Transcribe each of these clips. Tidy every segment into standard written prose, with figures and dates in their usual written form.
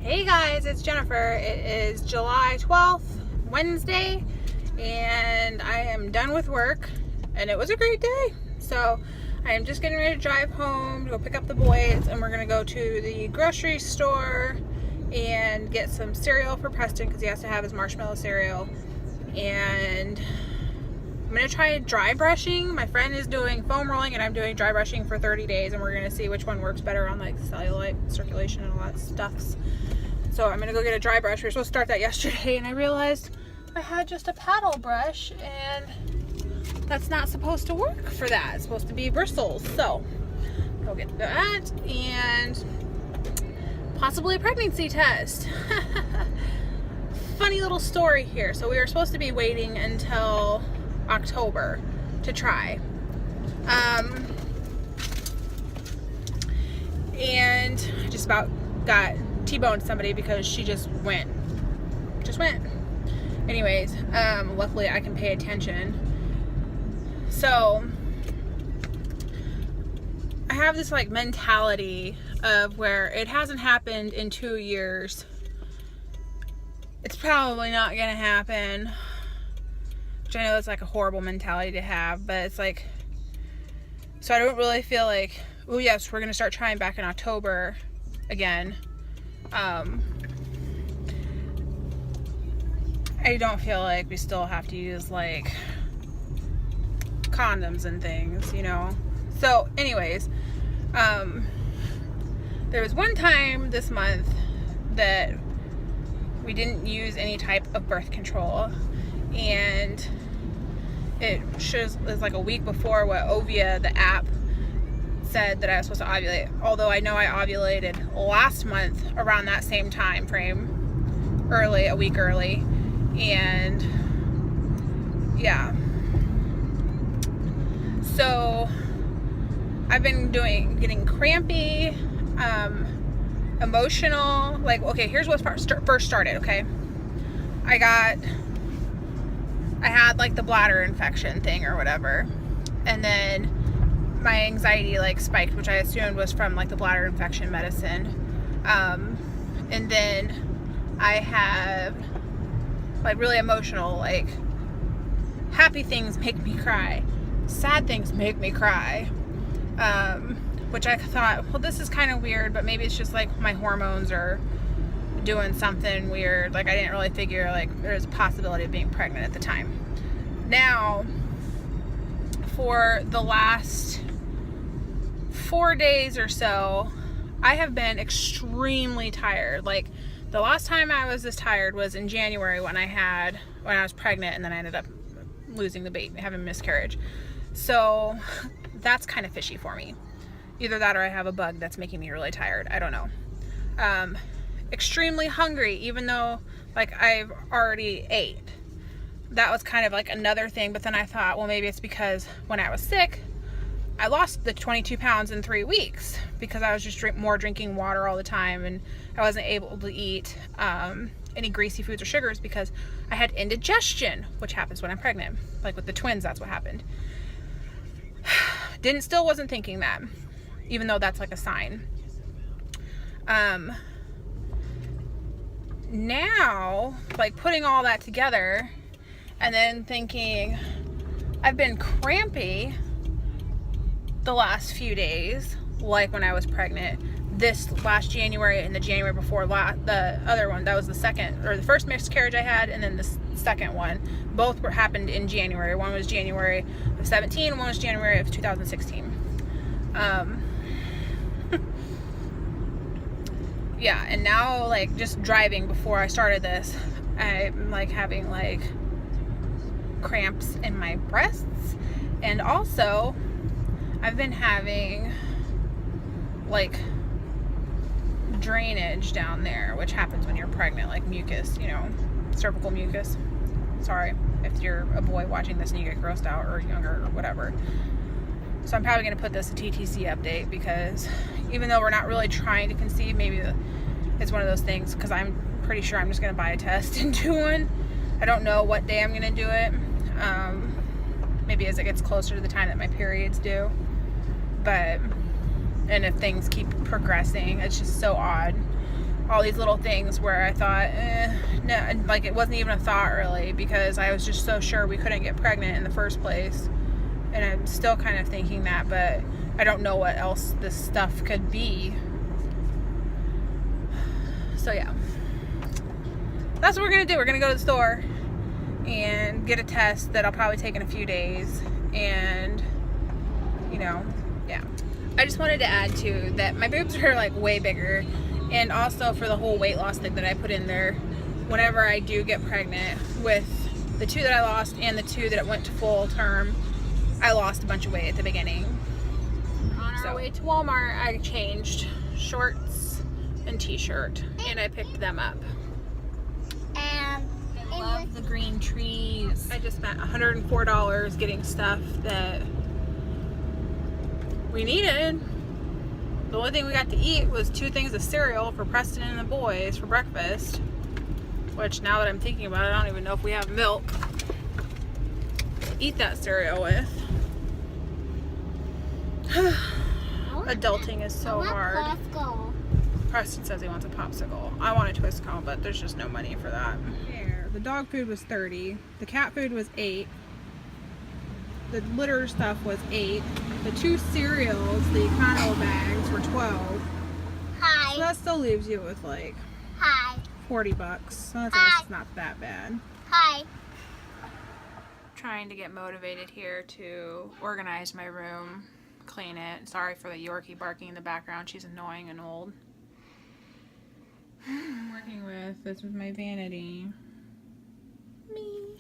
Hey guys, it's Jennifer. It is July 12th, Wednesday, and I am done with work, and it was a great day. So I am just getting ready to drive home to go pick up the boys, and we're going to go to the grocery store and get some cereal for Preston because he has to have his marshmallow cereal. And I'm going to try dry brushing. My friend is doing foam rolling and I'm doing dry brushing for 30 days, and we're going to see which one works better on like cellulite, circulation, and all that stuffs. So I'm going to go get a dry brush. We were supposed to start that yesterday, and I realized I had just a paddle brush, and that's not supposed to work for that. It's supposed to be bristles. So go get that and possibly a pregnancy test. Funny little story here. So we were supposed to be waiting until October to try. And I just about got T-boned somebody because she just went. Anyways, luckily I can pay attention. So I have this like mentality of where it hasn't happened in 2 years. It's probably not gonna happen. Which I know that's like a horrible mentality to have, but it's like, so I don't really feel like, oh yes, we're gonna start trying back in October again. I don't feel like we still have to use like condoms and things, you know. So anyways, there was one time this month that we didn't use any type of birth control, and it was like a week before what Ovia, the app, said that I was supposed to ovulate. Although I know I ovulated last month around that same time frame, a week early, and yeah. So I've been getting crampy, emotional. Like, okay, here's what first started. Okay, I had like the bladder infection thing or whatever, and then my anxiety like spiked, which I assumed was from like the bladder infection medicine. And then I have like really emotional, like happy things make me cry, sad things make me cry, which I thought, well, this is kind of weird, but maybe it's just like my hormones are doing something weird. Like I didn't really figure like there's a possibility of being pregnant at the time. Now, for the last 4 days or so, I have been extremely tired. Like the last time I was this tired was in January when I was pregnant, and then I ended up losing the baby, having a miscarriage. So that's kind of fishy for me. Either that or I have a bug that's making me really tired. I don't know. Extremely hungry, even though like I've already ate. That was kind of like another thing, but then I thought, well, maybe it's because when I was sick, I lost the 22 pounds in 3 weeks because I was just drinking water all the time, and I wasn't able to eat any greasy foods or sugars because I had indigestion, which happens when I'm pregnant. Like with the twins, that's what happened. Still wasn't thinking that, even though that's like a sign. Now, like putting all that together and then thinking I've been crampy the last few days, like when I was pregnant, this last January and the January before the other one, that was the first miscarriage I had, and then the second one, both happened in January. One was January of 17, one was January of 2016. Yeah, and now like just driving before I started this, I'm like having like cramps in my breasts, and also I've been having like drainage down there, which happens when you're pregnant, like mucus, you know, cervical mucus. Sorry if you're a boy watching this and you get grossed out, or younger or whatever. So I'm probably going to put this a TTC update, because even though we're not really trying to conceive, maybe it's one of those things, because I'm pretty sure I'm just going to buy a test and do one. I don't know what day I'm going to do it. Maybe as it gets closer to the time that my periods do. But, and if things keep progressing, it's just so odd all these little things where I thought, no, like it wasn't even a thought really, because I was just so sure we couldn't get pregnant in the first place. And I'm still kind of thinking that, but I don't know what else this stuff could be. So yeah, that's what we're gonna do. We're gonna go to the store and get a test that'll probably take in a few days, and you know, yeah. I just wanted to add too that my boobs are like way bigger, and also for the whole weight loss thing that I put in there, whenever I do get pregnant, with the 2 that I lost and the 2 that went to full term, I lost a bunch of weight at the beginning. On our way to Walmart, I changed shorts and t-shirt, and I picked them up. I love the green trees. I just spent $104 getting stuff that we needed. The only thing we got to eat was 2 things of cereal for Preston and the boys for breakfast, which now that I'm thinking about it, I don't even know if we have milk to eat that cereal with. Adulting is so hard. Popsicle. Preston says he wants a popsicle. I want a twist cone, but there's just no money for that. Here, the dog food was $30. The cat food was $8. The litter stuff was $8. The 2 cereals, the econo bags, were $12. Hi. So that still leaves you with like Hi. $40. So that's I guess it's not that bad. Hi. Trying to get motivated here to organize my room, clean it. Sorry for the Yorkie barking in the background. She's annoying and old. I'm working with, this was my vanity. Me.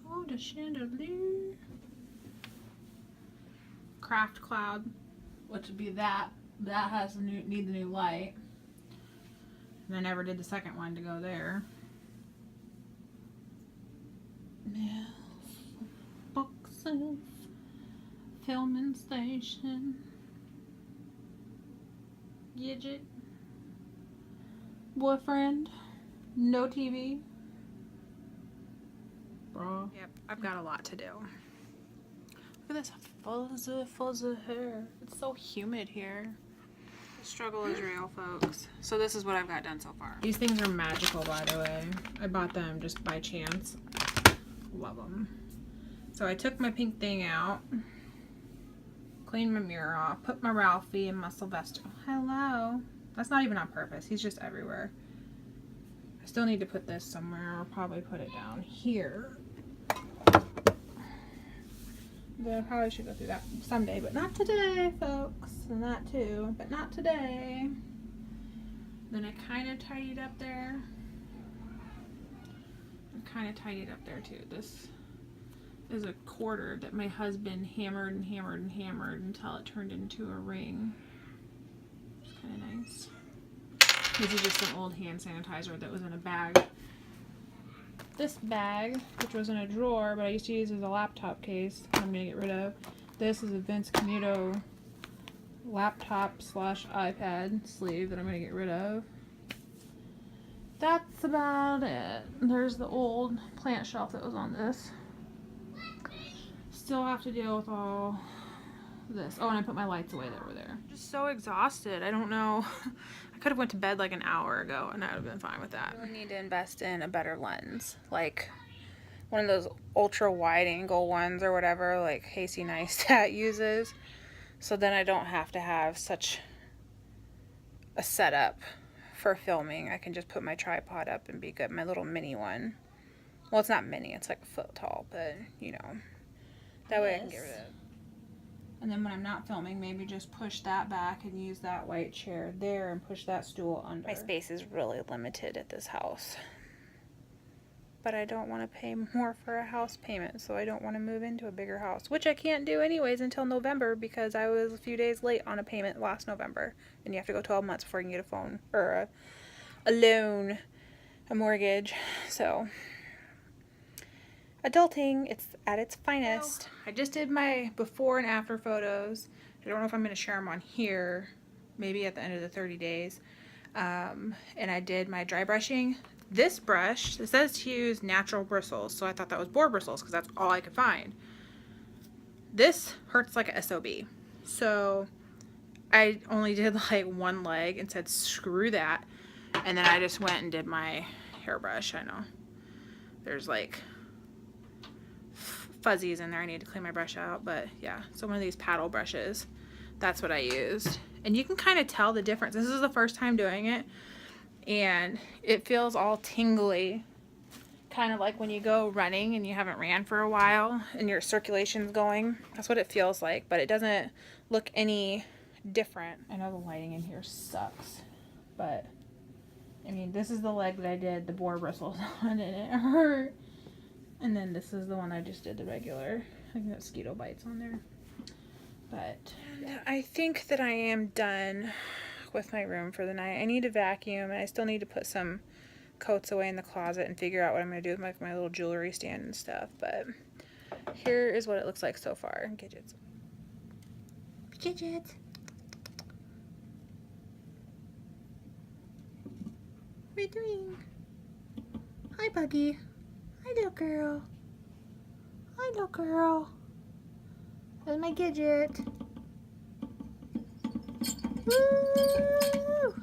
Oh, the chandelier. Craft cloud, which would be that. That has the need the new light. And I never did the second one to go there. Yeah. Boxes. Filming station. Gidget. Boyfriend. No TV. Bro. Yep, I've got a lot to do. Look at this fuzzy hair. It's so humid here. The struggle is real, folks. So this is what I've got done so far. These things are magical, by the way. I bought them just by chance. Love them. So I took my pink thing out. Cleaned my mirror off. Put my Ralphie and my Sylvester. Hello. That's not even on purpose. He's just everywhere. I still need to put this somewhere. I'll probably put it down here. But I probably should go through that someday, but not today, folks. And that too, but not today. Then I kind of tidied up there. I kind of tidied up there too. This is a quarter that my husband hammered and hammered and hammered until it turned into a ring. It's kind of nice. This is just an old hand sanitizer that was in a bag. This bag, which was in a drawer, but I used to use as a laptop case, I'm going to get rid of. This is a Vince Camuto laptop / iPad sleeve that I'm going to get rid of. That's about it. There's the old plant shelf that was on this. Still have to deal with all this. Oh, and I put my lights away that were there. I'm just so exhausted. I don't know. I could have went to bed like an hour ago and I would have been fine with that. I really need to invest in a better lens. Like one of those ultra wide angle ones or whatever like Casey Neistat uses. So then I don't have to have such a setup for filming. I can just put my tripod up and be good. My little mini one. Well, it's not mini. It's like a foot tall, but you know. That way I can get rid of it. And then when I'm not filming, maybe just push that back and use that white chair there and push that stool under. My space is really limited at this house. But I don't want to pay more for a house payment, so I don't want to move into a bigger house, which I can't do anyways until November because I was a few days late on a payment last November. And you have to go 12 months before you can get a phone or a loan, a mortgage. So adulting, it's at its finest. I just did my before and after photos. I don't know if I'm going to share them on here, maybe at the end of the 30 days. And I did my dry brushing. This brush, it says to use natural bristles, so I thought that was boar bristles because that's all I could find. This hurts like a SOB. So I only did like one leg and said screw that, and then I just went and did my hairbrush. I know there's like fuzzies in there. I need to clean my brush out, but yeah, so one of these paddle brushes, that's what I used. And you can kind of tell the difference. This is the first time doing it, and it feels all tingly, kind of like when you go running and you haven't ran for a while and your circulation's going. That's what it feels like, but it doesn't look any different. I know the lighting in here sucks, but I mean, this is the leg that I did the boar bristles on, and it hurt. And then this is the one I just did the regular, like mosquito bites on there. But yeah. I think that I am done with my room for the night. I need to vacuum, and I still need to put some coats away in the closet and figure out what I'm going to do with my little jewelry stand and stuff. But here is what it looks like so far. Gidgets. Gidgets. What are you doing? Hi, Buggy. Hi, little girl. Hi, little girl. There's my Gidget. Woo!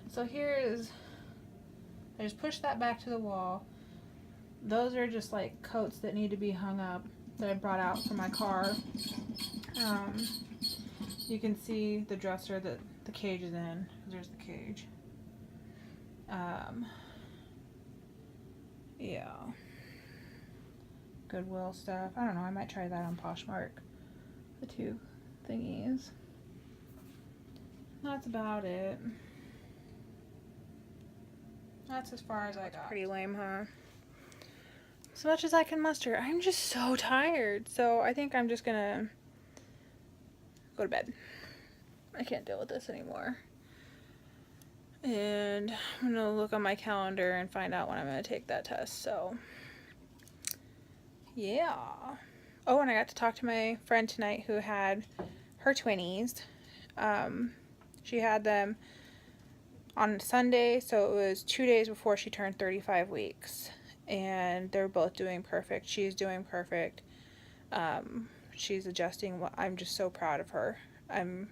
So here is, I just pushed that back to the wall. Those are just like coats that need to be hung up that I brought out from my car. You can see the dresser that the cage is in. There's the cage. Yeah. Goodwill stuff. I don't know. I might try that on Poshmark. The two thingies. That's about it. That's as far as I got. Pretty lame, huh? As much as I can muster. I'm just so tired. So I think I'm just gonna go to bed. I can't deal with this anymore. And I'm gonna look on my calendar and find out when I'm gonna take that test. So yeah. Oh, and I got to talk to my friend tonight who had her twinnies. She had them on Sunday, so it was 2 days before she turned 35 weeks. And they're both doing perfect. She's doing perfect. She's adjusting. I'm just so proud of her. I'm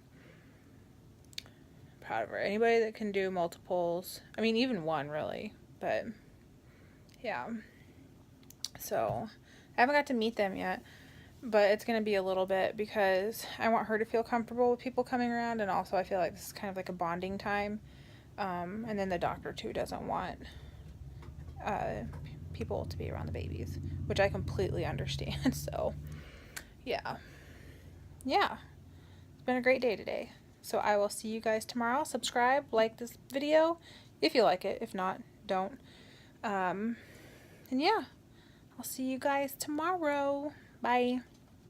proud of her. Anybody that can do multiples, I mean, even one really, but yeah. So I haven't got to meet them yet, but it's going to be a little bit because I want her to feel comfortable with people coming around, and also I feel like this is kind of like a bonding time. And then the doctor too doesn't want people to be around the babies, which I completely understand. So yeah, it's been a great day today. So I will see you guys tomorrow. Subscribe, like this video if you like it. If not, don't. And yeah, I'll see you guys tomorrow. Bye.